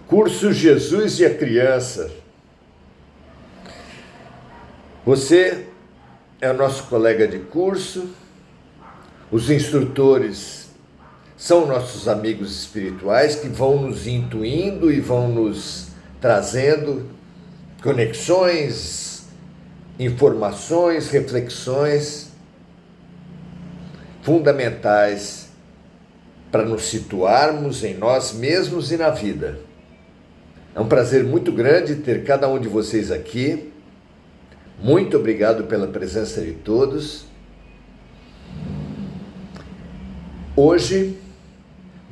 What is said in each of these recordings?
Curso Jesus e a Criança. Você é o nosso colega de curso, os instrutores são nossos amigos espirituais que vão nos intuindo e vão nos trazendo conexões, informações, reflexões fundamentais para nos situarmos em nós mesmos e na vida. É um prazer muito grande ter cada um de vocês aqui. Muito obrigado pela presença de todos. Hoje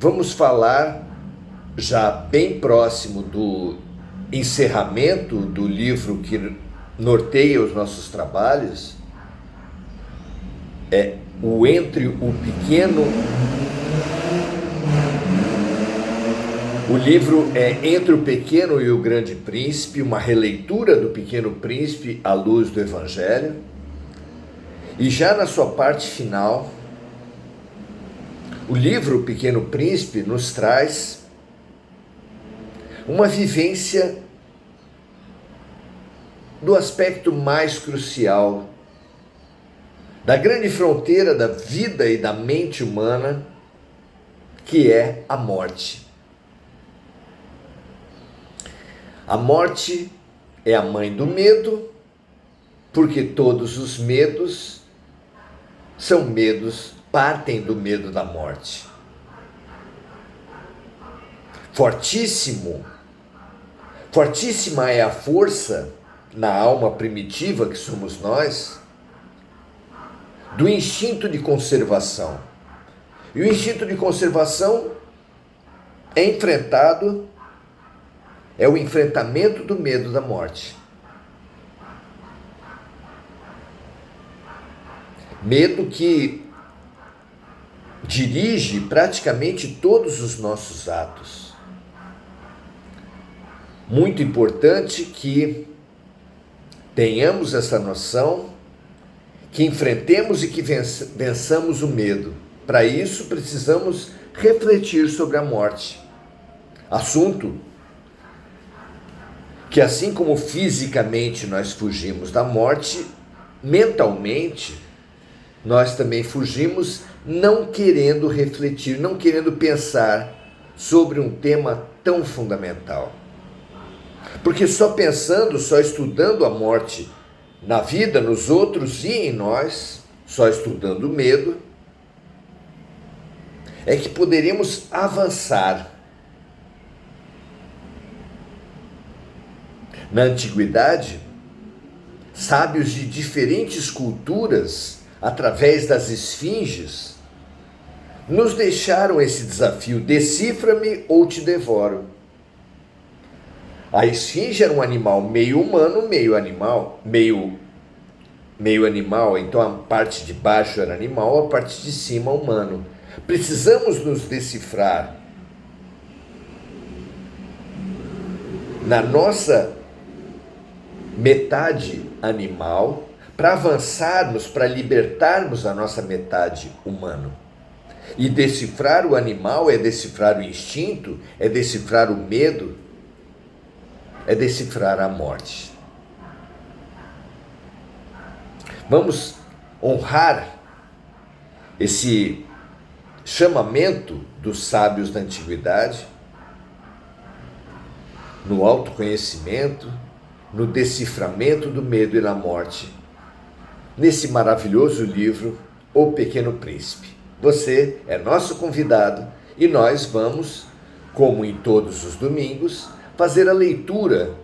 vamos falar, já bem próximo do encerramento do livro que norteia os nossos trabalhos, é o Entre o Pequeno. O livro é Entre o Pequeno e o Grande Príncipe, uma releitura do Pequeno Príncipe à luz do Evangelho. E já na sua parte final, o livro Pequeno Príncipe nos traz uma vivência do aspecto mais crucial da grande fronteira da vida e da mente humana, que é a morte. A morte é a mãe do medo, porque todos os medos partem do medo da morte. Fortíssima é a força na alma primitiva que somos nós, do instinto de conservação. E o instinto de conservação é o enfrentamento do medo da morte. Medo que dirige praticamente todos os nossos atos. Muito importante que tenhamos essa noção, que enfrentemos e que vençamos o medo. Para isso precisamos refletir sobre a morte. Assunto que, assim como fisicamente nós fugimos da morte, mentalmente nós também fugimos, não querendo refletir, não querendo pensar sobre um tema tão fundamental. Porque só pensando, só estudando a morte na vida, nos outros e em nós, só estudando o medo, é que poderíamos avançar. Na antiguidade, sábios de diferentes culturas, através das esfinges, nos deixaram esse desafio: decifra-me ou te devoro. A esfinge era um animal meio humano, meio animal, então a parte de baixo era animal, a parte de cima humano. Precisamos nos decifrar na nossa metade animal, para avançarmos, para libertarmos a nossa metade humano. E decifrar o animal é decifrar o instinto, é decifrar o medo, é decifrar a morte. Vamos honrar esse chamamento dos sábios da antiguidade, no autoconhecimento, no deciframento do medo e da morte, nesse maravilhoso livro, O Pequeno Príncipe. Você é nosso convidado e nós vamos, como em todos os domingos, fazer a leitura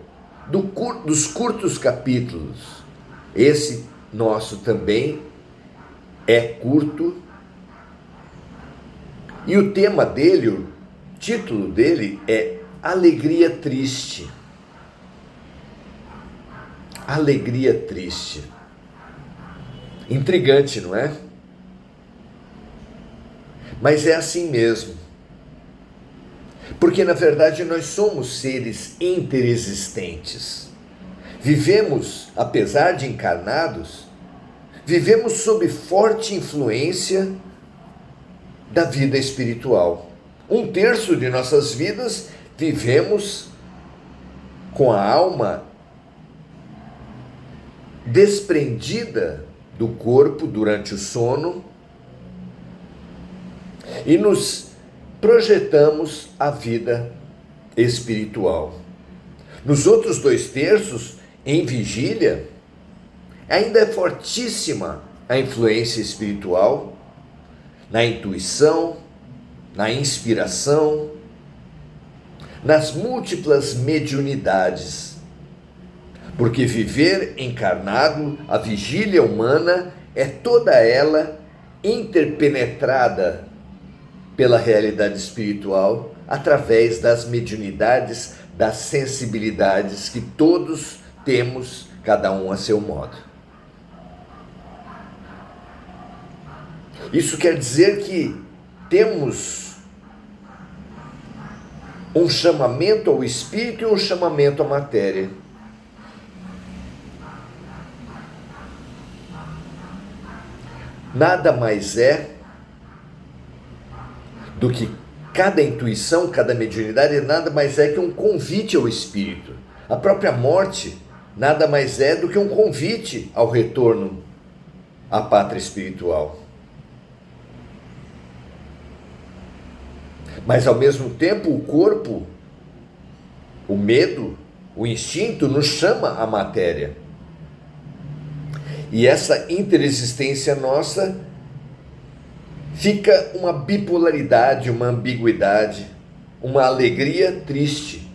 dos curtos capítulos. Esse nosso também é curto e o tema dele, o título dele é Alegria Triste. Alegria triste. Intrigante, não é? Mas é assim mesmo. Porque, na verdade, nós somos seres interexistentes. Vivemos, apesar de encarnados, vivemos sob forte influência da vida espiritual. 1/3 de nossas vidas vivemos com a alma desprendida do corpo durante o sono e nos projetamos a vida espiritual. Nos outros 2/3, em vigília, ainda é fortíssima a influência espiritual, na intuição, na inspiração, nas múltiplas mediunidades. Porque viver encarnado, a vigília humana é toda ela interpenetrada pela realidade espiritual através das mediunidades, das sensibilidades que todos temos, cada um a seu modo. Isso quer dizer que temos um chamamento ao espírito e um chamamento à matéria. Nada mais é do que cada intuição, cada mediunidade, nada mais é que um convite ao espírito. A própria morte nada mais é do que um convite ao retorno à pátria espiritual. Mas ao mesmo tempo o corpo, o medo, o instinto nos chama à matéria. E essa interexistência nossa fica uma bipolaridade, uma ambiguidade, uma alegria triste.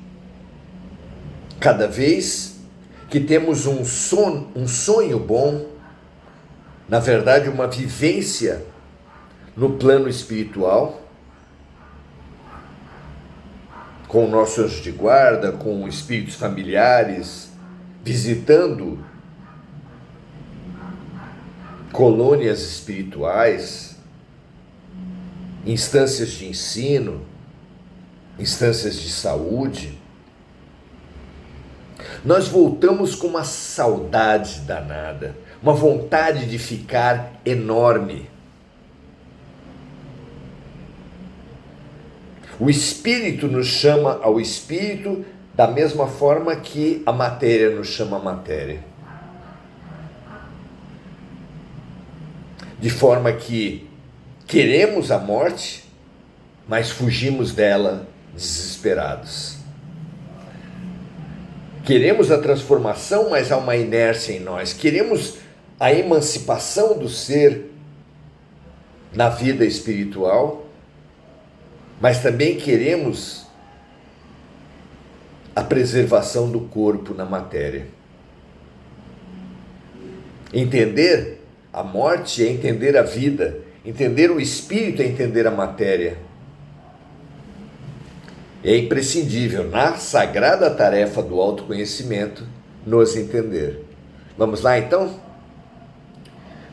Cada vez que temos um sonho bom, na verdade uma vivência no plano espiritual, com o nosso anjo de guarda, com espíritos familiares, visitando colônias espirituais, instâncias de ensino, instâncias de saúde, nós voltamos com uma saudade danada, uma vontade de ficar enorme. O espírito nos chama ao espírito da mesma forma que a matéria nos chama à matéria. De forma que queremos a morte, mas fugimos dela desesperados. Queremos a transformação, mas há uma inércia em nós. Queremos a emancipação do ser na vida espiritual, mas também queremos a preservação do corpo na matéria. Entender a morte é entender a vida, entender o espírito é entender a matéria. É imprescindível, na sagrada tarefa do autoconhecimento, nos entender. Vamos lá então?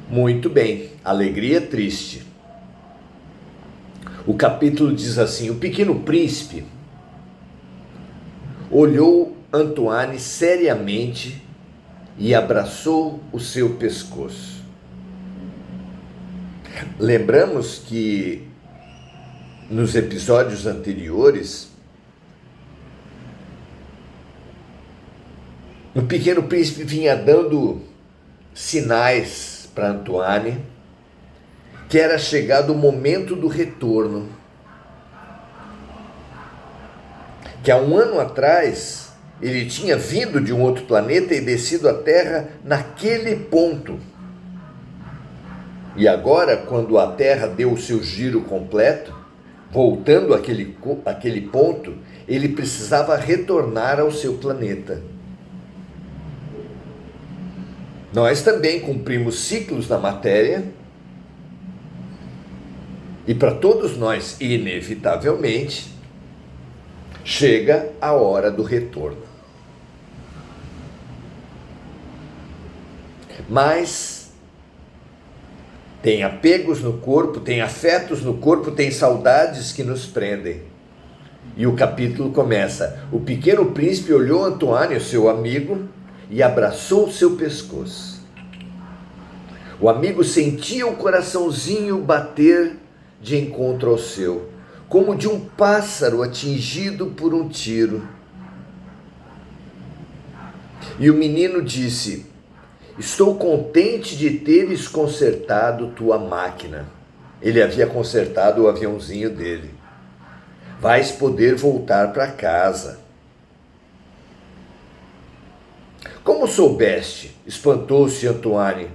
Muito bem, alegria triste. O capítulo diz assim: o pequeno príncipe olhou Antoine seriamente e abraçou o seu pescoço. Lembramos que nos episódios anteriores, o pequeno príncipe vinha dando sinais para Antoine que era chegado o momento do retorno. Que há um ano atrás ele tinha vindo de um outro planeta e descido à Terra naquele ponto. E agora, quando a Terra deu o seu giro completo, voltando àquele ponto, ele precisava retornar ao seu planeta. Nós também cumprimos ciclos na matéria, e para todos nós, inevitavelmente, chega a hora do retorno. Mas tem apegos no corpo, tem afetos no corpo, tem saudades que nos prendem. E o capítulo começa: o pequeno príncipe olhou Antoine, seu amigo, e abraçou seu pescoço. O amigo sentia o coraçãozinho bater de encontro ao seu, como de um pássaro atingido por um tiro. E o menino disse: estou contente de teres consertado tua máquina. Ele havia consertado o aviãozinho dele. Vais poder voltar para casa. Como soubeste? Espantou-se Antoine,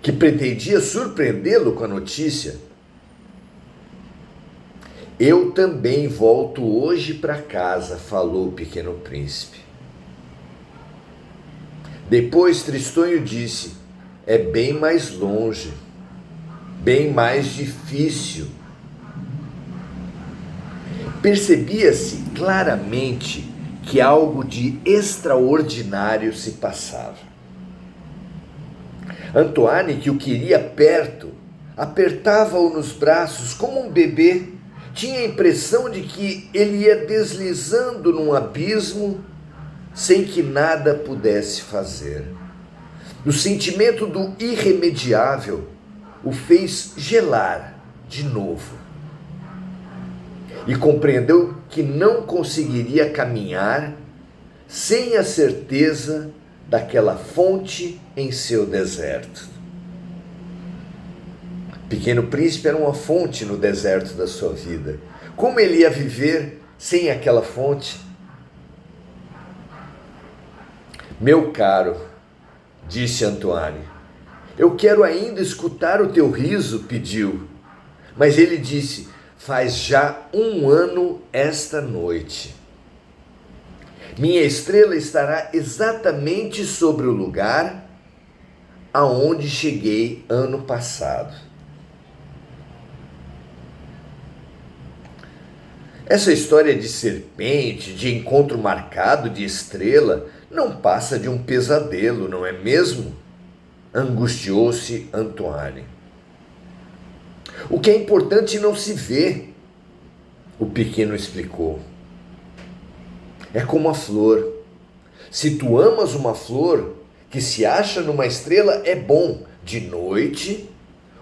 que pretendia surpreendê-lo com a notícia. Eu também volto hoje para casa, falou o pequeno príncipe. Depois Tristonho disse: é bem mais longe, bem mais difícil. Percebia-se claramente que algo de extraordinário se passava. Antoine, que o queria perto, apertava-o nos braços como um bebê. Tinha a impressão de que ele ia deslizando num abismo sem que nada pudesse fazer. O sentimento do irremediável o fez gelar de novo. E compreendeu que não conseguiria caminhar sem a certeza daquela fonte em seu deserto. Pequeno Príncipe era uma fonte no deserto da sua vida. Como ele ia viver sem aquela fonte? Meu caro, disse Antoine, eu quero ainda escutar o teu riso, pediu. Mas ele disse: faz já 1 ano esta noite. Minha estrela estará exatamente sobre o lugar aonde cheguei ano passado. Essa história de serpente, de encontro marcado de estrela, não passa de um pesadelo, não é mesmo? Angustiou-se Antoine. O que é importante não se vê, o pequeno explicou. É como a flor. Se tu amas uma flor que se acha numa estrela, é bom, de noite,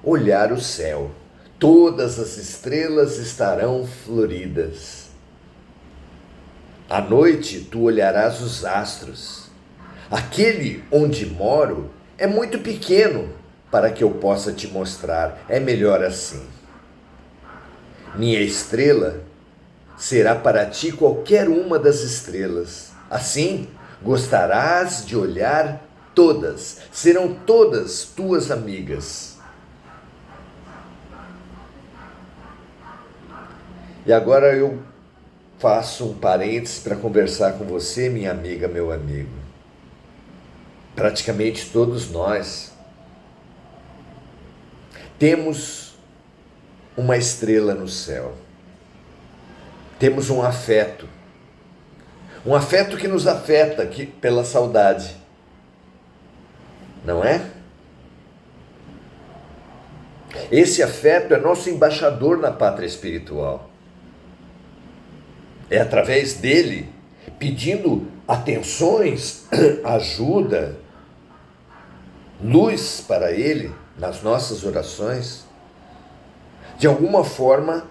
olhar o céu. Todas as estrelas estarão floridas. À noite, tu olharás os astros. Aquele onde moro é muito pequeno para que eu possa te mostrar. É melhor assim. Minha estrela será para ti qualquer uma das estrelas. Assim, gostarás de olhar todas. Serão todas tuas amigas. E agora eu faço um parênteses para conversar com você, minha amiga, meu amigo. Praticamente todos nós temos uma estrela no céu. Temos um afeto que nos afeta pela saudade, não é? Esse afeto é nosso embaixador na pátria espiritual. É através dele, pedindo atenções, ajuda, luz para ele nas nossas orações. De alguma forma,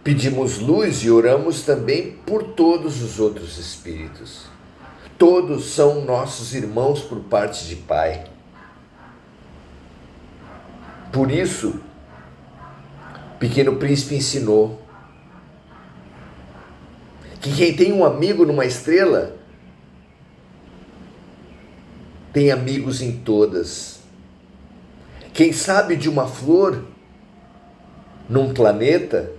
pedimos luz e oramos também por todos os outros espíritos. Todos são nossos irmãos por parte de pai. Por isso, Pequeno Príncipe ensinou que quem tem um amigo numa estrela, tem amigos em todas. Quem sabe de uma flor num planeta,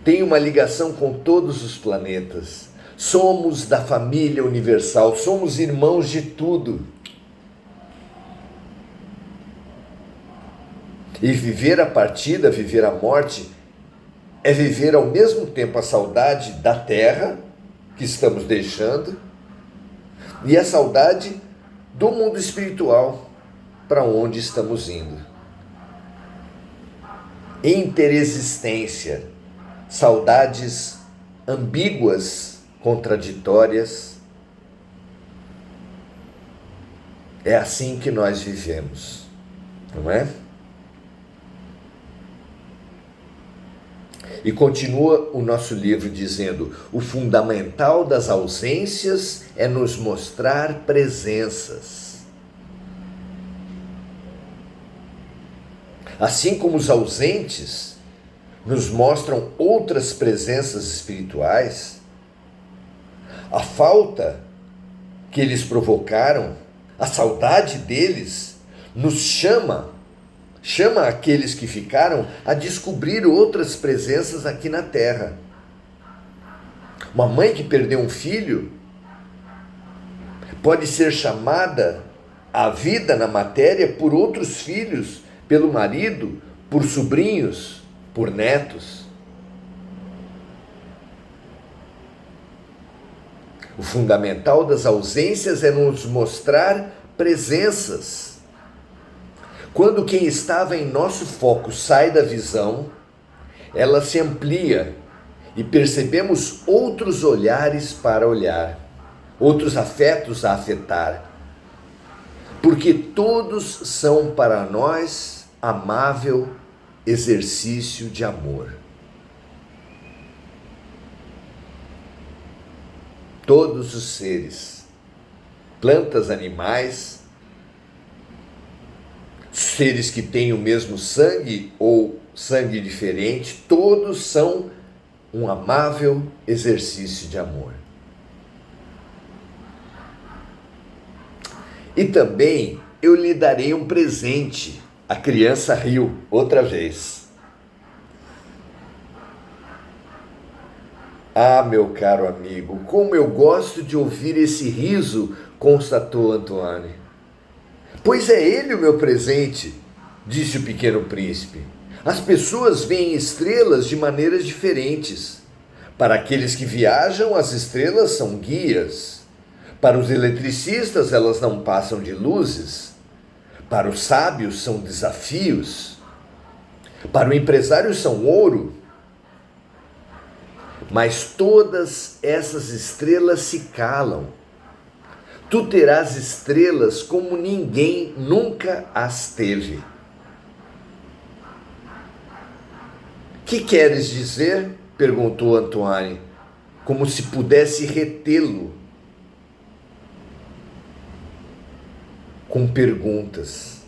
tem uma ligação com todos os planetas. Somos da família universal, somos irmãos de tudo. E viver a partida, viver a morte, é viver ao mesmo tempo a saudade da terra que estamos deixando e a saudade do mundo espiritual para onde estamos indo. Interexistência, saudades ambíguas, contraditórias. É assim que nós vivemos, não é? E continua o nosso livro dizendo: o fundamental das ausências é nos mostrar presenças. Assim como os ausentes nos mostram outras presenças espirituais, a falta que eles provocaram, a saudade deles, nos chama aqueles que ficaram a descobrir outras presenças aqui na Terra. Uma mãe que perdeu um filho pode ser chamada à vida na matéria por outros filhos, pelo marido, por sobrinhos, por netos. O fundamental das ausências é nos mostrar presenças. Quando quem estava em nosso foco sai da visão, ela se amplia e percebemos outros olhares para olhar, outros afetos a afetar, porque todos são para nós amável exercício de amor. Todos os seres, plantas, animais, seres que têm o mesmo sangue ou sangue diferente, todos são um amável exercício de amor. E também eu lhe darei um presente. A criança riu outra vez. Ah, meu caro amigo, como eu gosto de ouvir esse riso, constatou Antoine. Pois é ele o meu presente, disse o pequeno príncipe. As pessoas veem estrelas de maneiras diferentes. Para aqueles que viajam, as estrelas são guias. Para os eletricistas, elas não passam de luzes. Para os sábios, são desafios. Para o empresário, são ouro. Mas todas essas estrelas se calam. Tu terás estrelas como ninguém nunca as teve. Que queres dizer? Perguntou Antoine, como se pudesse retê-lo com perguntas.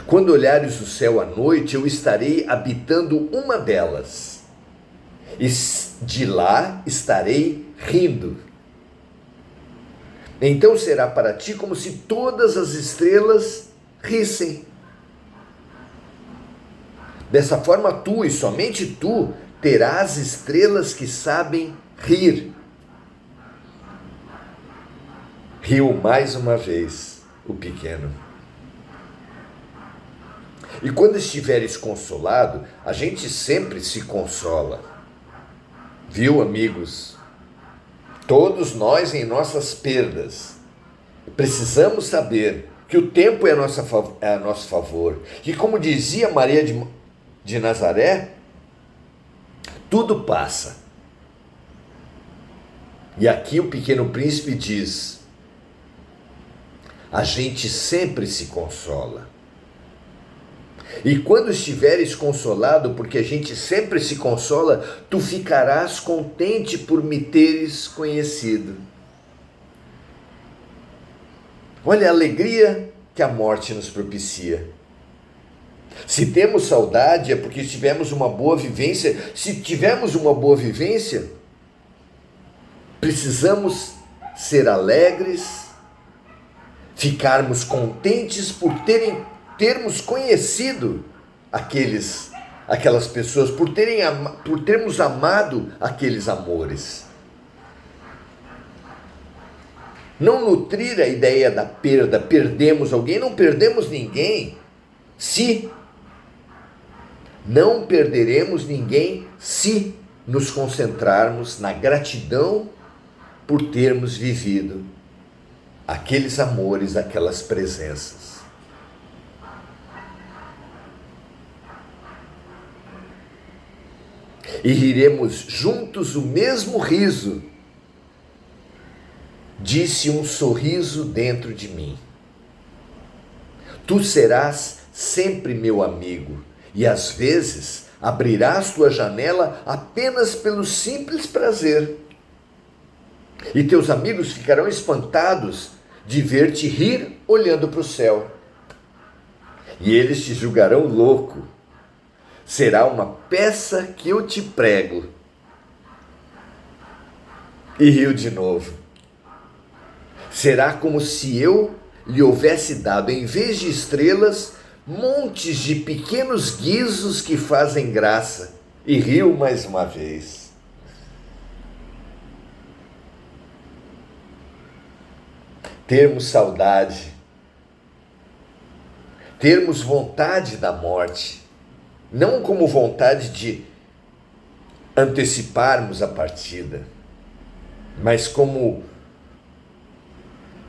Quando olhares o céu à noite, eu estarei habitando uma delas. E de lá estarei rindo. Então será para ti como se todas as estrelas rissem. Dessa forma tu, e somente tu, terás estrelas que sabem rir. Riu mais uma vez o pequeno. E quando estiveres consolado, a gente sempre se consola. Viu, amigos? Todos nós em nossas perdas precisamos saber que o tempo é a nosso favor. E como dizia Maria de Nazaré, tudo passa. E aqui o pequeno príncipe diz: a gente sempre se consola. E quando estiveres consolado, porque a gente sempre se consola, tu ficarás contente por me teres conhecido. Olha a alegria que a morte nos propicia. Se temos saudade é porque tivemos uma boa vivência. Se tivermos uma boa vivência, precisamos ser alegres, ficarmos contentes por termos conhecido aquelas pessoas, por termos amado aqueles amores. Não nutrir a ideia da perda, perdemos alguém, não perdemos ninguém. Não perderemos ninguém se nos concentrarmos na gratidão por termos vivido aqueles amores, aquelas presenças. E riremos juntos o mesmo riso, disse um sorriso dentro de mim. Tu serás sempre meu amigo, E às vezes abrirás tua janela apenas pelo simples prazer. E teus amigos ficarão espantados de ver-te rir olhando para o céu. E eles te julgarão louco. Será uma peça que eu te prego. E riu de novo. Será como se eu lhe houvesse dado, em vez de estrelas, montes de pequenos guizos que fazem graça. E riu mais uma vez. Termos saudade, termos vontade da morte, não como vontade de anteciparmos a partida, mas como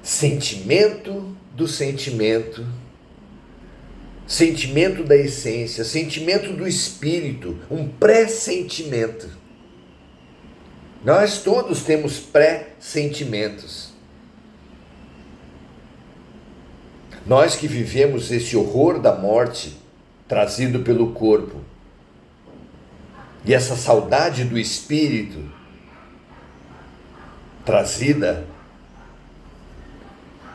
sentimento do sentimento, sentimento da essência, sentimento do espírito, um pré-sentimento. Nós todos temos pré-sentimentos. Nós que vivemos esse horror da morte trazido pelo corpo e essa saudade do espírito trazida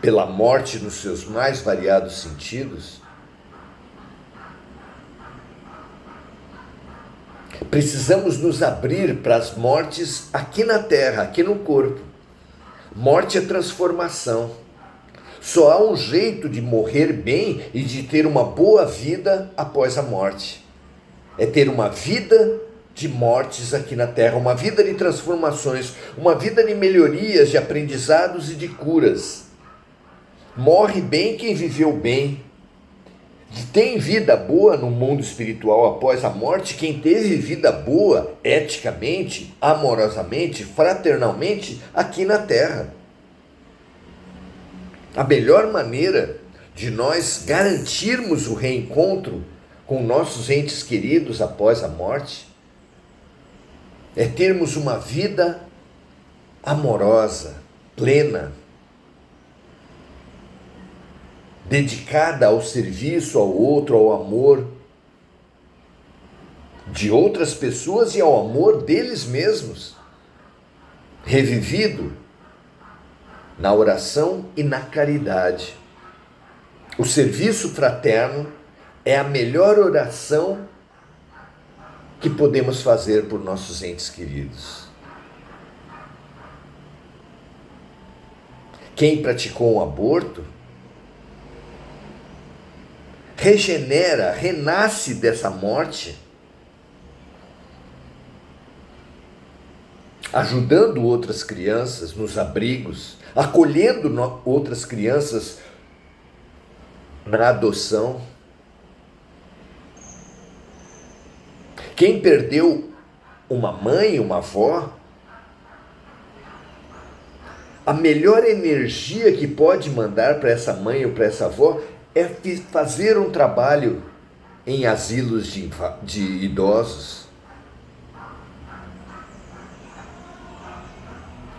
pela morte nos seus mais variados sentidos, precisamos nos abrir para as mortes aqui na terra, aqui no corpo. Morte é transformação. Só há um jeito de morrer bem e de ter uma boa vida após a morte. É ter uma vida de mortes aqui na terra, uma vida de transformações, uma vida de melhorias, de aprendizados e de curas. Morre bem quem viveu bem. Tem vida boa no mundo espiritual após a morte quem teve vida boa, eticamente, amorosamente, fraternalmente, aqui na terra. A melhor maneira de nós garantirmos o reencontro com nossos entes queridos após a morte é termos uma vida amorosa, plena, dedicada ao serviço, ao outro, ao amor de outras pessoas e ao amor deles mesmos, revivido na oração e na caridade. O serviço fraterno é a melhor oração que podemos fazer por nossos entes queridos. Quem praticou um aborto regenera, renasce dessa morte, ajudando outras crianças nos abrigos, acolhendo outras crianças na adoção. Quem perdeu uma mãe, uma avó, a melhor energia que pode mandar para essa mãe ou para essa avó é fazer um trabalho em asilos de idosos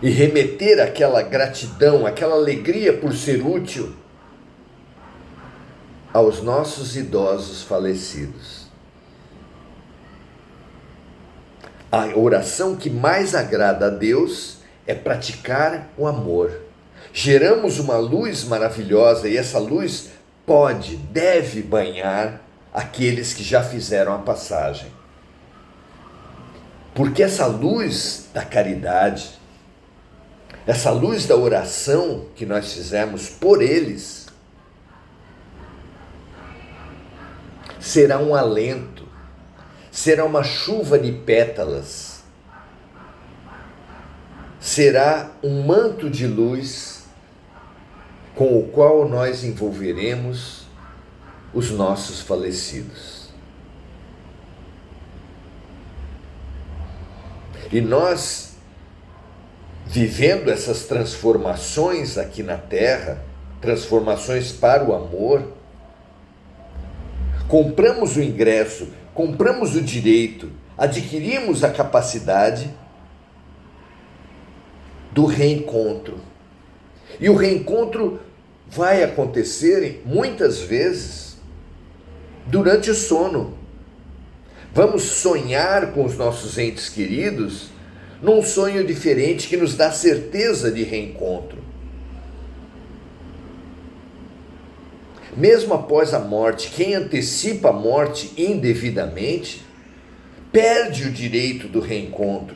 e remeter aquela gratidão, aquela alegria por ser útil aos nossos idosos falecidos. A oração que mais agrada a Deus é praticar o amor. Geramos uma luz maravilhosa e essa luz deve banhar aqueles que já fizeram a passagem. Porque essa luz da caridade, essa luz da oração que nós fizemos por eles, será um alento, será uma chuva de pétalas, será um manto de luz com o qual nós envolveremos os nossos falecidos. E nós, vivendo essas transformações aqui na Terra, transformações para o amor, compramos o ingresso, compramos o direito, adquirimos a capacidade do reencontro. E o reencontro vai acontecer muitas vezes durante o sono, Vamos sonhar com os nossos entes queridos num sonho diferente que nos dá certeza de reencontro. Mesmo após a morte, quem antecipa a morte indevidamente perde o direito do reencontro.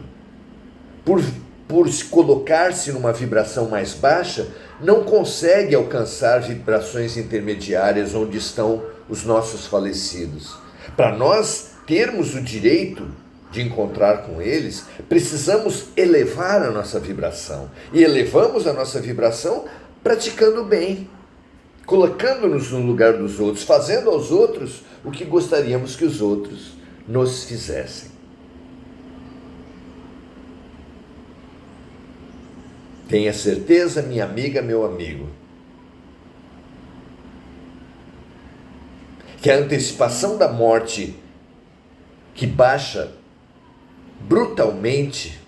Por colocar-se numa vibração mais baixa, não consegue alcançar vibrações intermediárias onde estão os nossos falecidos. Para nós termos o direito de encontrar com eles, precisamos elevar a nossa vibração. E elevamos a nossa vibração praticando o bem, colocando-nos no lugar dos outros, fazendo aos outros o que gostaríamos que os outros nos fizessem. Tenha certeza, minha amiga, meu amigo, que a antecipação da morte que baixa brutalmente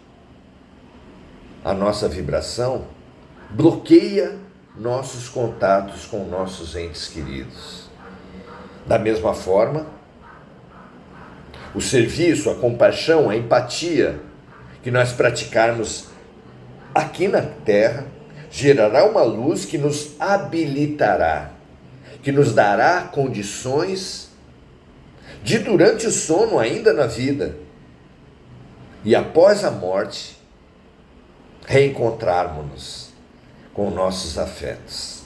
a nossa vibração bloqueia nossos contatos com nossos entes queridos. Da mesma forma, o serviço, a compaixão, a empatia que nós praticarmos aqui na Terra gerará uma luz que nos habilitará, que nos dará condições de, durante o sono, ainda na vida, e após a morte, reencontrarmos-nos com nossos afetos.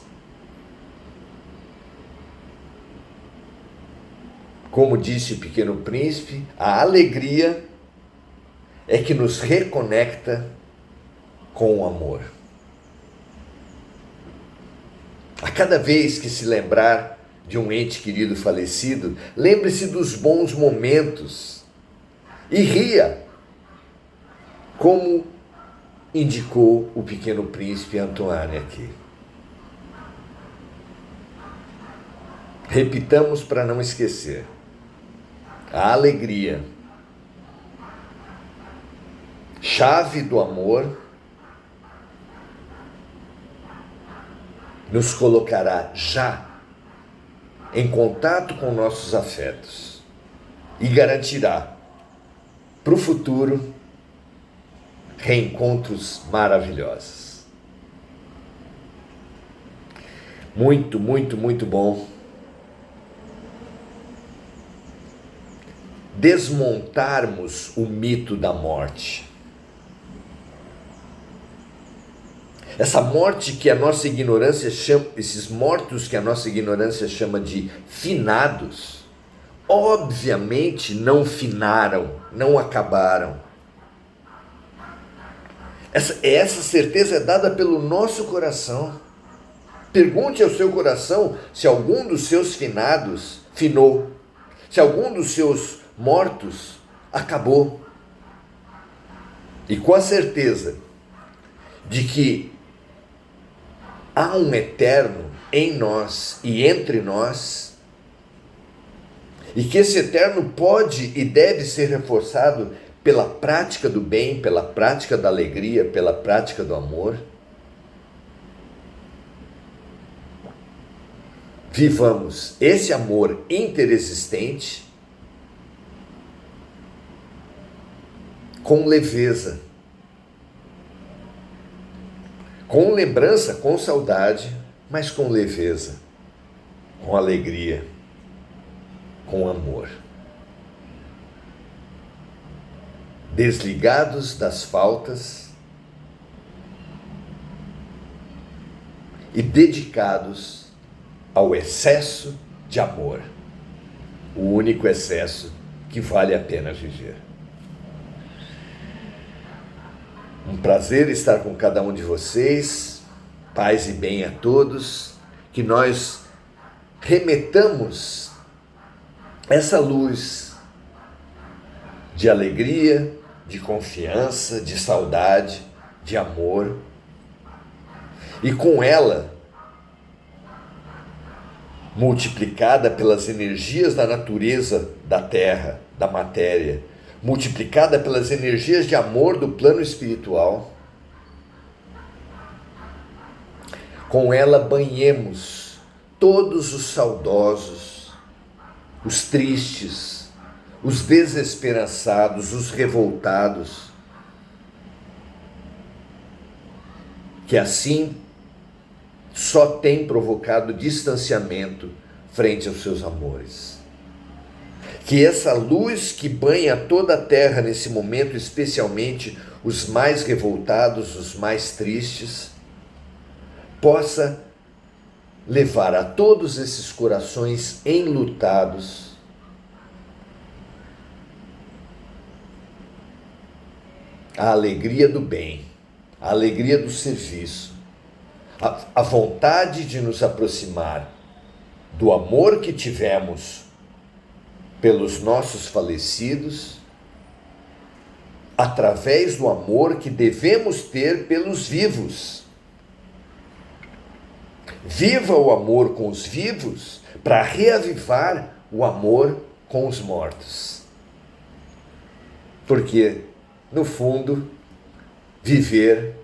Como disse o Pequeno Príncipe, a alegria é que nos reconecta com o amor. A cada vez que se lembrar de um ente querido falecido, lembre-se dos bons momentos e ria, como indicou o Pequeno Príncipe Antoine aqui. Repitamos para não esquecer. A alegria, chave do amor, nos colocará já em contato com nossos afetos e garantirá para o futuro reencontros maravilhosos. Muito, muito, muito bom desmontarmos o mito da morte. Essa morte que a nossa ignorância chama, esses mortos que a nossa ignorância chama de finados, obviamente não finaram, não acabaram. Essa certeza é dada pelo nosso coração. Pergunte ao seu coração se algum dos seus finados finou, se algum dos seus mortos acabou. E com a certeza de que há um eterno em nós e entre nós, e que esse eterno pode e deve ser reforçado pela prática do bem, pela prática da alegria, pela prática do amor. Vivamos esse amor interexistente com leveza, com lembrança, com saudade, mas com leveza, com alegria, com amor. Desligados das faltas e dedicados ao excesso de amor, o único excesso que vale a pena viver. Um prazer estar com cada um de vocês, paz e bem a todos, que nós remetamos essa luz de alegria, de confiança, de saudade, de amor, e com ela, multiplicada pelas energias da natureza, da terra, da matéria, multiplicada pelas energias de amor do plano espiritual, com ela banhemos todos os saudosos, os tristes, os desesperançados, os revoltados, que assim só tem provocado distanciamento frente aos seus amores. Que essa luz que banha toda a terra nesse momento, especialmente os mais revoltados, os mais tristes, possa levar a todos esses corações enlutados a alegria do bem, a alegria do serviço, a vontade de nos aproximar do amor que tivemos pelos nossos falecidos, através do amor que devemos ter pelos vivos. Viva o amor com os vivos para reavivar o amor com os mortos. Porque, no fundo, viver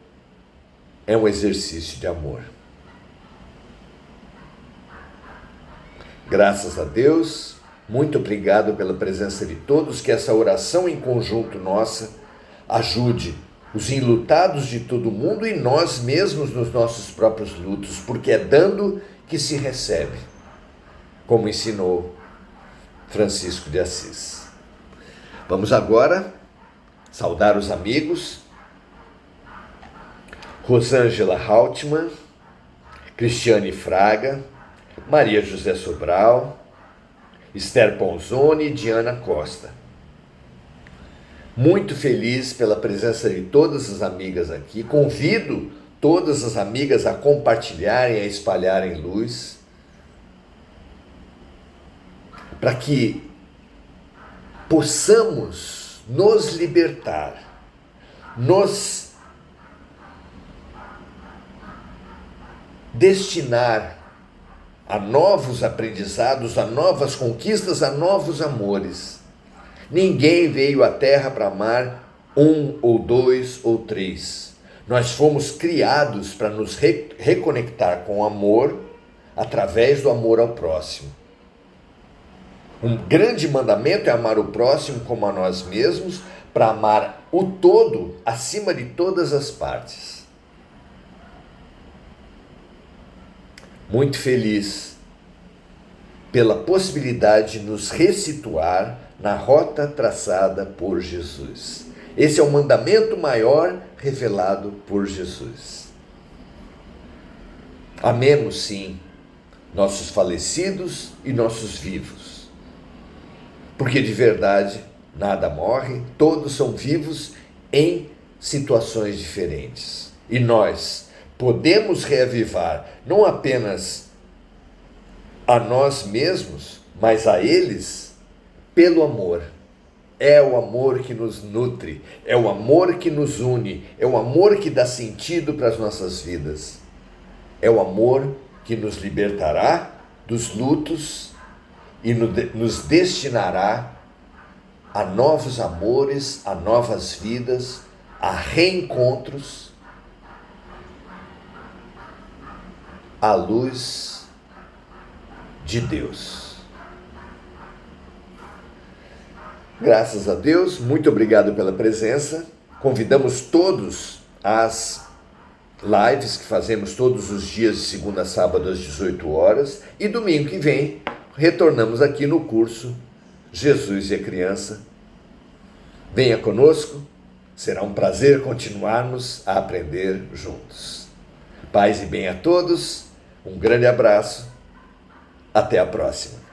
é um exercício de amor. Graças a Deus, muito obrigado pela presença de todos, que essa oração em conjunto nossa ajude os enlutados de todo mundo e nós mesmos nos nossos próprios lutos, porque é dando que se recebe, como ensinou Francisco de Assis. Vamos agora saudar os amigos: Rosângela Haltmann, Cristiane Fraga, Maria José Sobral, Esther Ponzoni e Diana Costa. Muito feliz pela presença de todas as amigas aqui. Convido todas as amigas a compartilharem, a espalharem luz, para que possamos nos libertar, nos destinar a novos aprendizados, a novas conquistas, a novos amores. Ninguém veio à Terra para amar um ou dois ou três. Nós fomos criados para nos reconectar com o amor através do amor ao próximo. Um grande mandamento é amar o próximo como a nós mesmos, para amar o todo acima de todas as partes. Muito feliz pela possibilidade de nos ressituar na rota traçada por Jesus. Esse é o mandamento maior revelado por Jesus. Amemos, sim, nossos falecidos e nossos vivos, porque de verdade nada morre, todos são vivos em situações diferentes. E nós podemos reavivar não apenas a nós mesmos, mas a eles pelo amor. É o amor que nos nutre, é o amor que nos une, é o amor que dá sentido para as nossas vidas. É o amor que nos libertará dos lutos e nos destinará a novos amores, a novas vidas, a reencontros, à luz de Deus. Graças a Deus, muito obrigado pela presença. Convidamos todos às lives que fazemos todos os dias de segunda a sábado às 18 horas. E domingo que vem, retornamos aqui no curso Jesus e a Criança. Venha conosco, será um prazer continuarmos a aprender juntos. Paz e bem a todos, um grande abraço, até a próxima.